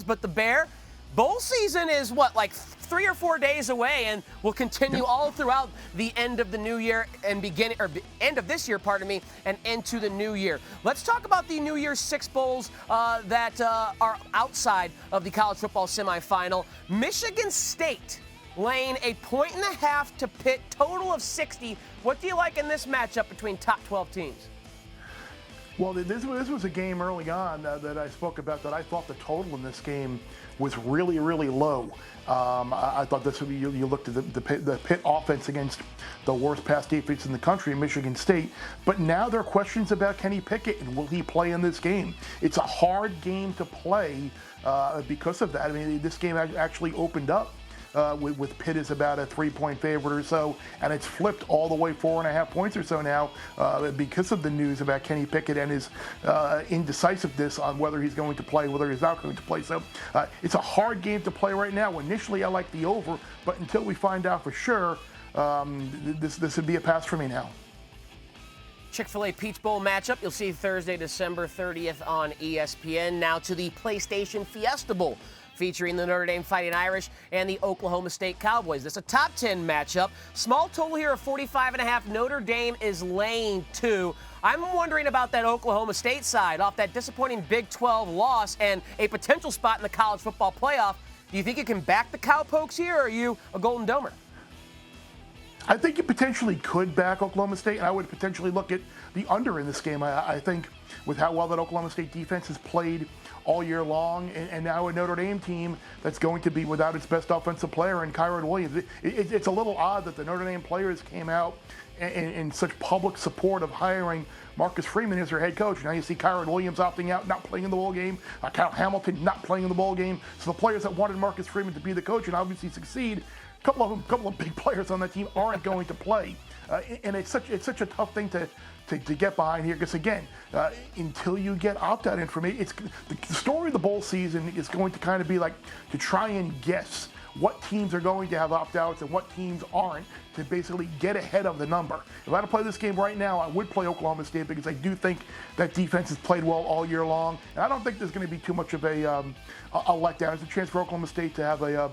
But the Bear bowl season is like 3 or 4 days away, and will continue all throughout the end of the new year and end of this year, and into the new year. Let's talk about the New Year's Six bowls that are outside of the college football semifinal. Michigan State laying 1.5 points to Pitt, total of 60. What do you like in this matchup between top 12 teams? Well, this was a game early on that I spoke about that I thought the total in this game was really, really low. I thought this would be, you looked at the Pitt offense against the worst pass defense in the country, Michigan State. But now there are questions about Kenny Pickett and will he play in this game? It's a hard game to play because of that. I mean, this game actually opened up with Pitt as about a 3-point favorite or so, and it's flipped all the way 4.5 points or so now because of the news about Kenny Pickett and his indecisiveness on whether he's going to play, whether he's not going to play. So it's a hard game to play right now. Initially, I like the over, but until we find out for sure, this would be a pass for me now. Chick-fil-A Peach Bowl matchup you'll see Thursday, December 30th on ESPN. Now to the PlayStation Fiesta Bowl, featuring the Notre Dame Fighting Irish and the Oklahoma State Cowboys. This is a top 10 matchup. Small total here of 45.5. Notre Dame is laying 2. I'm wondering about that Oklahoma State side off that disappointing Big 12 loss and a potential spot in the college football playoff. Do you think you can back the Cowpokes here, or are you a Golden Domer? I think you potentially could back Oklahoma State, and I would potentially look at the under in this game. I think with how well that Oklahoma State defense has played all year long, and now a Notre Dame team that's going to be without its best offensive player in Kyron Williams. It's a little odd that the Notre Dame players came out in such public support of hiring Marcus Freeman as their head coach. Now you see Kyron Williams opting out, not playing in the bowl game. Kyle Hamilton not playing in the bowl game. So the players that wanted Marcus Freeman to be the coach and obviously succeed, a couple of big players on that team aren't going to play. And it's such a tough thing to get behind here, because again, until you get opt-out information, the story of the bowl season is going to kind of be like to try and guess what teams are going to have opt-outs and what teams aren't, to basically get ahead of the number. If I had to play this game right now, I would play Oklahoma State, because I do think that defense has played well all year long, and I don't think there's going to be too much of a letdown. There's a chance for Oklahoma State to have a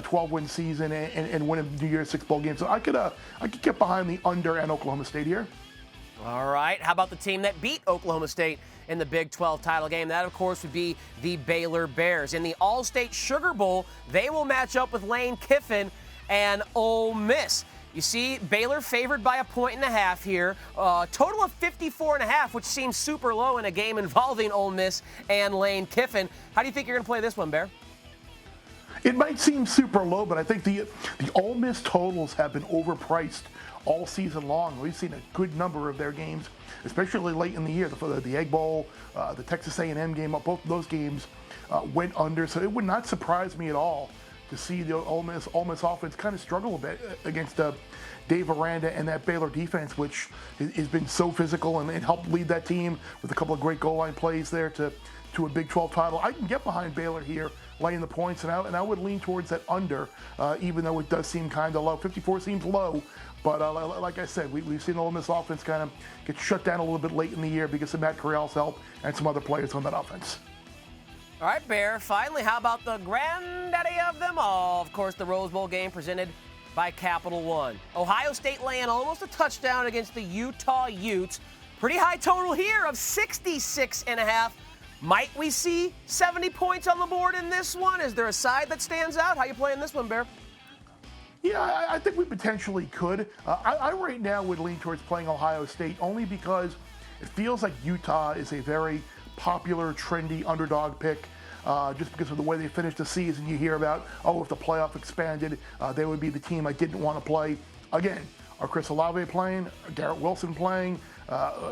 12-win season and win a New Year's Six bowl game. So I could get behind the under and Oklahoma State here. All right. How about the team that beat Oklahoma State in the Big 12 title game? That, of course, would be the Baylor Bears. In the All-State Sugar Bowl, they will match up with Lane Kiffin and Ole Miss. You see, Baylor favored by 1.5 points here. Total of 54.5, which seems super low in a game involving Ole Miss and Lane Kiffin. How do you think you're going to play this one, Bear? It might seem super low, but I think the Ole Miss totals have been overpriced all season long. We've seen a good number of their games, especially late in the year. The Egg Bowl, the Texas A&M game, both of those games went under. So it would not surprise me at all to see the Ole Miss offense kind of struggle a bit against Dave Aranda and that Baylor defense, which has been so physical and helped lead that team with a couple of great goal line plays there to a Big 12 title. I can get behind Baylor here, laying the points, and I would lean towards that under, even though it does seem kind of low. 54 seems low, but like I said, we've seen the Ole Miss offense kind of get shut down a little bit late in the year because of Matt Corral's help and some other players on that offense. All right, Bear, finally, how about the granddaddy of them all? Of course, the Rose Bowl game presented by Capital One. Ohio State laying almost a touchdown against the Utah Utes. Pretty high total here of 66.5. Might we see 70 points on the board in this one? Is there a side that stands out? How you playing this one, Bear? Yeah, I think we potentially could. I right now would lean towards playing Ohio State, only because it feels like Utah is a very popular, trendy underdog pick. Just because of the way they finished the season. You hear about, if the playoff expanded, they would be the team I didn't want to play. Again, are Chris Olave playing? Garrett Wilson playing?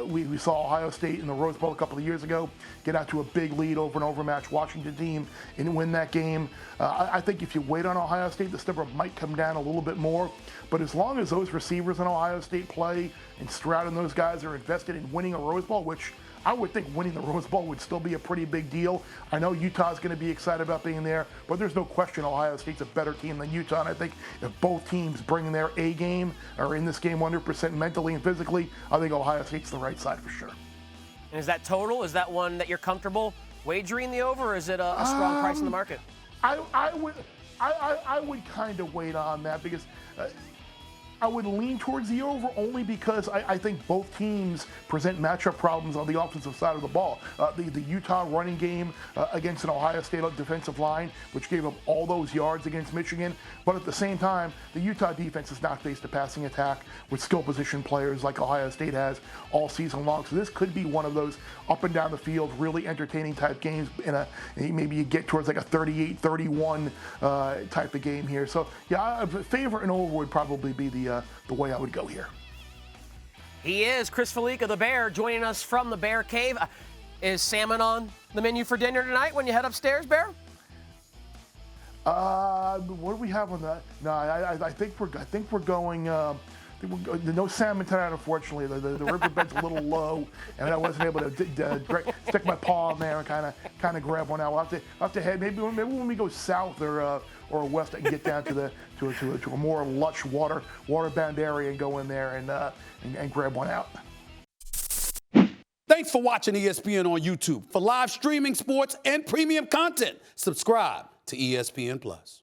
We saw Ohio State in the Rose Bowl a couple of years ago get out to a big lead over an overmatched Washington team and win that game. I think if you wait on Ohio State, this number might come down a little bit more. But as long as those receivers in Ohio State play and Stroud and those guys are invested in winning a Rose Bowl, which I would think winning the Rose Bowl would still be a pretty big deal. I know Utah's going to be excited about being there, but there's no question Ohio State's a better team than Utah. And I think if both teams bring their A game, are in this game 100% mentally and physically, I think Ohio State's the right side for sure. And is that total? Is that one that you're comfortable Wagering the over, or is it a strong price in the market? I would kind of wait on that because I would lean towards the over only because I think both teams present matchup problems on the offensive side of the ball. The Utah running game against an Ohio State defensive line, which gave up all those yards against Michigan. But at the same time, the Utah defense is not faced a passing attack with skill position players like Ohio State has all season long. So this could be one of those up and down the field, really entertaining type games. Maybe you get towards like a 38-31 type of game here. So yeah, favorite and over would probably be the way I would go here. He is Chris Fallica, the Bear, joining us from the Bear Cave. Is salmon on the menu for dinner tonight when you head upstairs, Bear? What do we have on that? No, I think we're going. No salmon tonight, unfortunately. The riverbed's a little low, and I wasn't able to stick my paw in there and kind of grab one out. We'll have to head maybe when we go south or west, I can get down to a more lush water-bound area and go in there and grab one out. Thanks for watching ESPN on YouTube. For live streaming, sports, and premium content, subscribe to ESPN+.